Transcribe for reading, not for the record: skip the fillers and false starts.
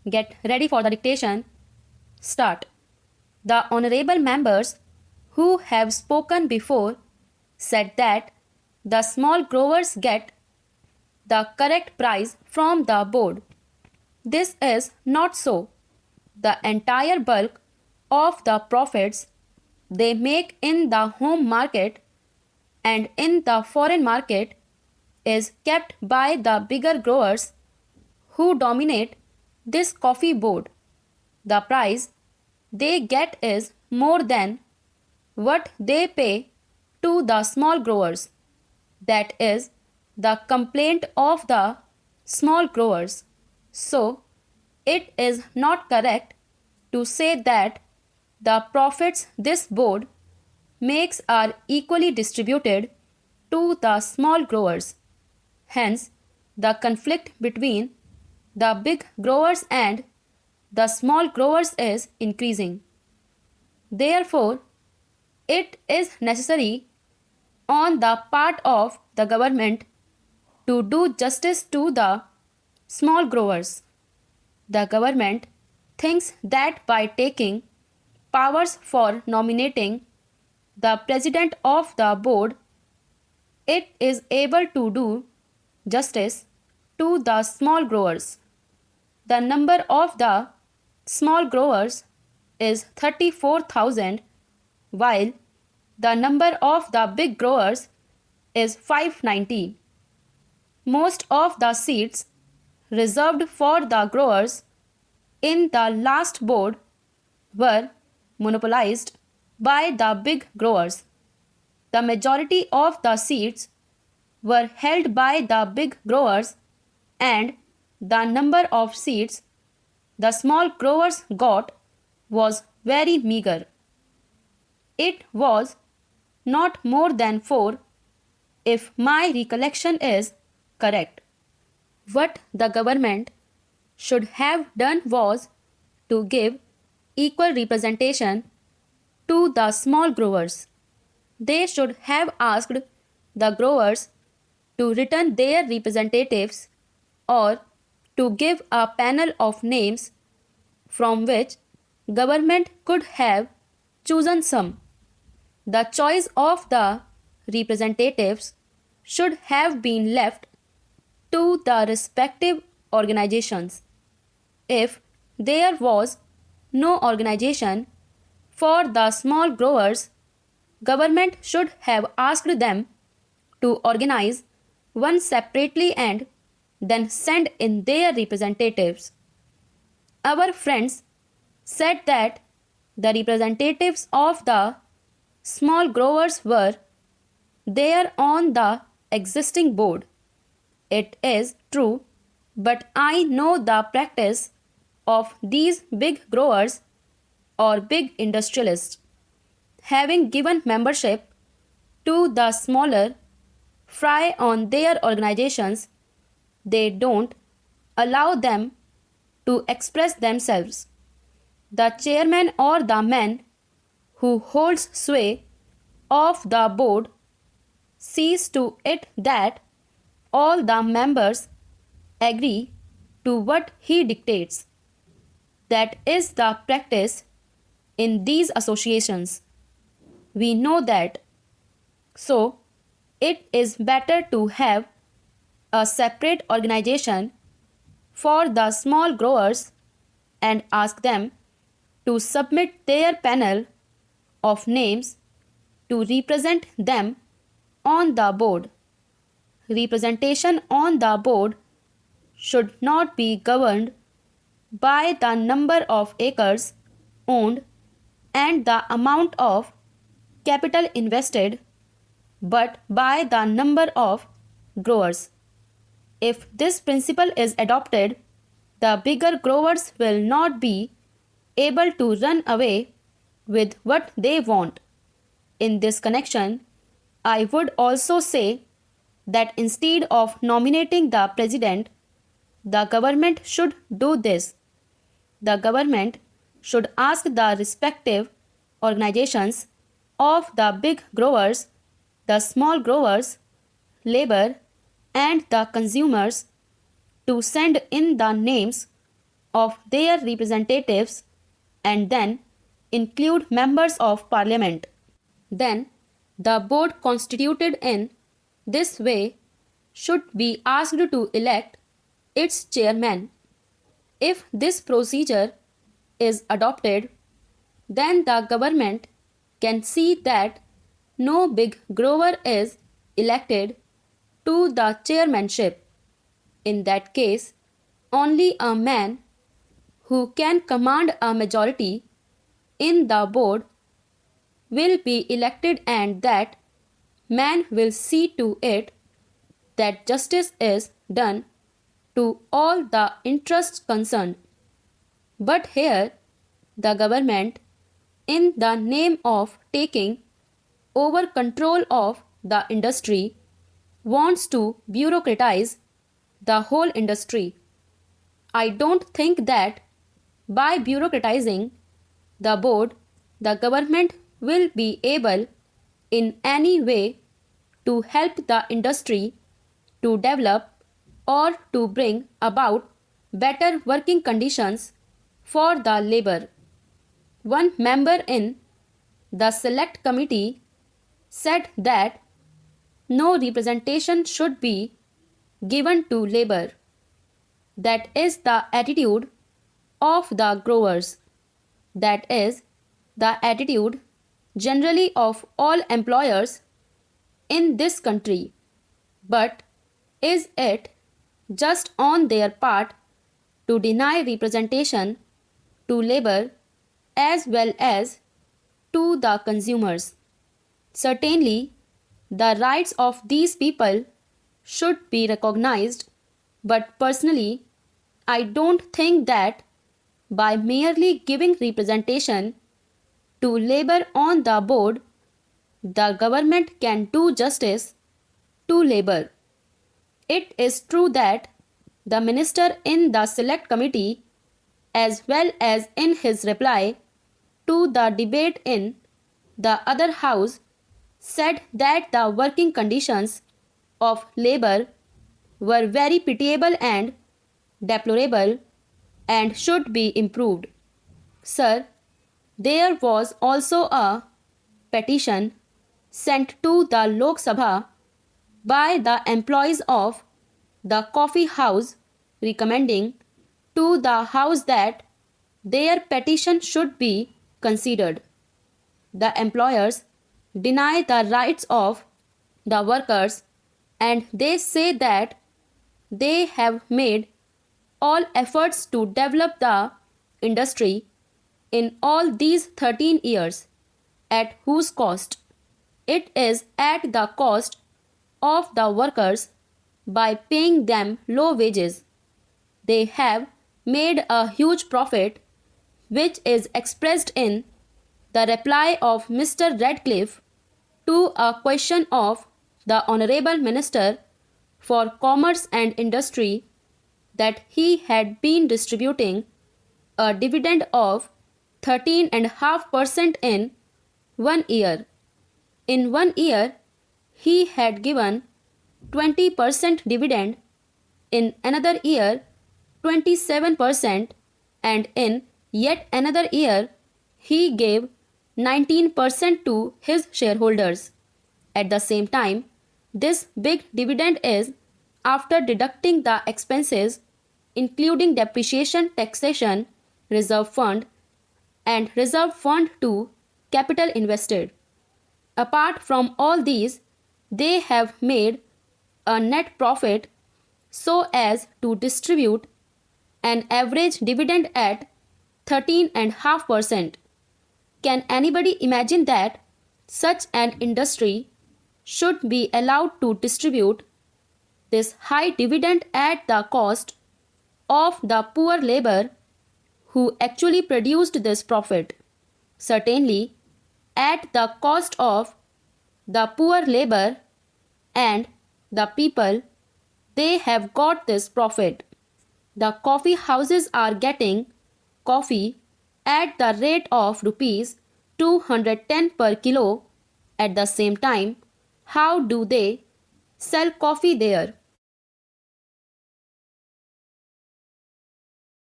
Get ready for the dictation. Start. The honorable members who have spoken before said that the small growers get the correct price from the board. This is not so. The entire bulk of the profits they make in the home market and in the foreign market is kept by the bigger growers who dominate this coffee board. The price they get is more than what they pay to the small growers. That is the complaint of the small growers. So, it is not correct to say that the profits this board makes are equally distributed to the small growers. Hence, the conflict between the big growers and the small growers is increasing. Therefore, it is necessary on the part of the government to do justice to the small growers. The government thinks that by taking powers for nominating the president of the board, it is able to do justice to the small growers. The number of the small growers is 34,000, while the number of the big growers is 590. Most of the seats reserved for the growers in the last board were monopolized by the big growers. The majority of the seats were held by the big growers, and the number of seats the small growers got was very meager. It was not more than 4, if my recollection is correct. What the government should have done was to give equal representation to the small growers. They should have asked the growers to return their representatives or to give a panel of names from which government could have chosen some. The choice of the representatives should have been left to the respective organizations. If there was no organization for the small growers, government should have asked them to organize one separately and then send in their representatives. Our friends said that the representatives of the small growers were there on the existing board. It is true, but I know the practice of these big growers or big industrialists. Having given membership to the smaller fry on their organizations, they don't allow them to express themselves. The chairman or the man who holds sway of the board sees to it that all the members agree to what he dictates. That is the practice in these associations. We know that. So, it is better to have a separate organization for the small growers and ask them to submit their panel of names to represent them on the board. Representation on the board should not be governed by the number of acres owned and the amount of capital invested, but by the number of growers. If this principle is adopted, the bigger growers will not be able to run away with what they want. In this connection, I would also say that instead of nominating the president, the government should do this. The government should ask the respective organizations of the big growers, the small growers, labor, and the consumers to send in the names of their representatives and then include members of parliament. Then the board constituted in this way should be asked to elect its chairman. If this procedure is adopted, then the government can see that no big grower is elected to the chairmanship. In that case, only a man who can command a majority in the board will be elected, and that man will see to it that justice is done to all the interests concerned. But here, the government, in the name of taking over control of the industry, wants to bureaucratize the whole industry. I don't think that by bureaucratizing the board, the government will be able in any way to help the industry to develop or to bring about better working conditions for the labor. One member in the select committee said that no representation should be given to labor. That is the attitude of the growers. That is the attitude generally of all employers in this country. But is it just on their part to deny representation to labor as well as to the consumers? Certainly, the rights of these people should be recognized, but personally, I don't think that by merely giving representation to labor on the board, the government can do justice to labor. It is true that the minister in the select committee, as well as in his reply to the debate in the other house, said that the working conditions of labor were very pitiable and deplorable and should be improved. Sir, there was also a petition sent to the Lok Sabha by the employees of the coffee house recommending to the house that their petition should be considered. The employers deny the rights of the workers, and they say that they have made all efforts to develop the industry in all these 13 years, at whose cost? It is at the cost of the workers by paying them low wages. They have made a huge profit, which is expressed in the reply of Mr. Radcliffe to a question of the Honourable Minister for Commerce and Industry, that he had been distributing a dividend of 13.5% in 1 year. In 1 year, he had given 20% dividend, in another year 27%, and in yet another year he gave 19% to his shareholders. At the same time, this big dividend is after deducting the expenses including depreciation, taxation, reserve fund, and reserve fund to capital invested. Apart from all these, they have made a net profit so as to distribute an average dividend at 13.5%. Can anybody imagine that such an industry should be allowed to distribute this high dividend at the cost of the poor labor who actually produced this profit? Certainly, at the cost of the poor labor and the people, they have got this profit. The coffee houses are getting coffee at the rate of rupees 210 per kilo. At the same time, how do they sell coffee there?